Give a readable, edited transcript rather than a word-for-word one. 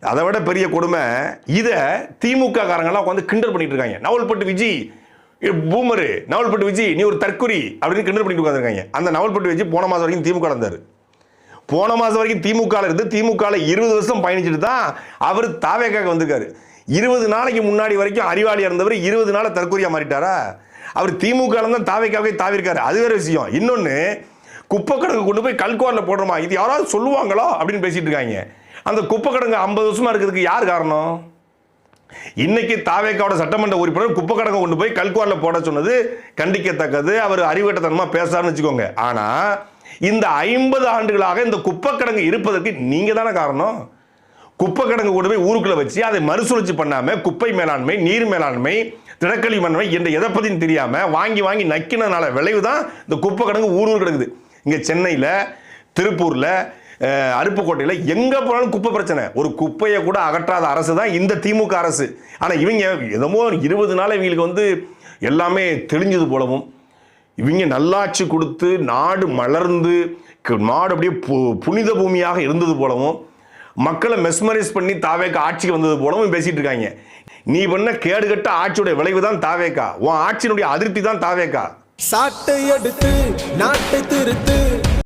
அதை விட பெரிய கொடுமை, இதை திமுக காரங்கெல்லாம் உட்காந்து கிண்டல் பண்ணிட்டு இருக்காங்க. நவல்பட்டு விஜய் பூமரு, நவல்பட்டு விஜய் நீ ஒரு தற்குறி அப்படின்னு கிண்டல் பண்ணிட்டு உட்காந்துருக்காங்க. அந்த நவல்பட்டு விஜய் போன மாதம் வரைக்கும் திமுக இருந்தார். போன மாதம் வரைக்கும் திமுக இருந்து திமுக 20 வருஷம் பயணிச்சுட்டு தான் அவர் தாவேக்காக வந்திருக்காரு. 20 நாளைக்கு முன்னாடி வரைக்கும் அறிவாளியா இருந்தவர் 20 நாளை தற்கொலையா மாறிட்டாரா? அவர் திமுக தான் தாவேக்காவே தாவிருக்காரு. அது வேற விஷயம். இன்னொன்னு, குப்பை கிடங்கு கொண்டு போய் கல்குவாரில் போடுறோமா, இது யாராவது சொல்லுவாங்களோ அப்படின்னு பேசிட்டு இருக்காங்க. அந்த குப்பை கிடங்கு 50 வருஷமா இருக்கிறதுக்கு யார் காரணம்? இன்னைக்கு தாவேக்காவோட சட்டமன்ற உறுப்பினர் குப்பை கிடங்கு கொண்டு போய் கல்குவாரில் போட சொன்னது கண்டிக்கத்தக்கது. அவர் அறிவுகட்டத்தனமா பேசாருன்னு வச்சுக்கோங்க. ஆனா இந்த 50 ஆண்டுகளாக இந்த குப்பை கிடங்கு இருப்பதற்கு நீங்க தானே காரணம். குப்பை கிடங்கு கொண்டு போய் ஊருக்குள்ள வச்சு அதை மறுசுழற்சி பண்ணாம குப்பை மேலாண்மை, நீர் மேலாண்மை, திடக்கழிவு மேலாண்மை என்ற எதை பத்தியும் தெரியாம வாங்கி வாங்கி நக்கினதுனால விளைவு தான் இந்த குப்பை கிடங்கு ஊர் கிடக்குது. இங்க சென்னையில, திருப்பூர்ல, அருப்புக்கோட்டையில எங்க போனாலும் குப்பை பிரச்சனை. ஒரு குப்பையை கூட அகற்றாத அரசு தான் இந்த திமுக அரசு. ஆனா இவங்க எதமோ 20 நாள் இவங்களுக்கு எல்லாமே தெளிஞ்சது போலவும், இவங்க நல்லாட்சி கொடுத்து நாடு மலர்ந்து நாடு அப்படியே புனித பூமியாக இருந்தது போலவும், மக்களை மெஸ்மரைஸ் பண்ணி தாவேக்கா ஆட்சிக்கு வந்தது போலவும் பேசிட்டு இருக்காங்க. நீ பண்ண கேடுகட்ட ஆட்சியுடைய விளைவு தான் தாவேக்கா. உன் ஆட்சியினுடைய அதிருப்தி தான் தாவேக்கா. சாட்டை எடுத்து நாட்டை திருத்து.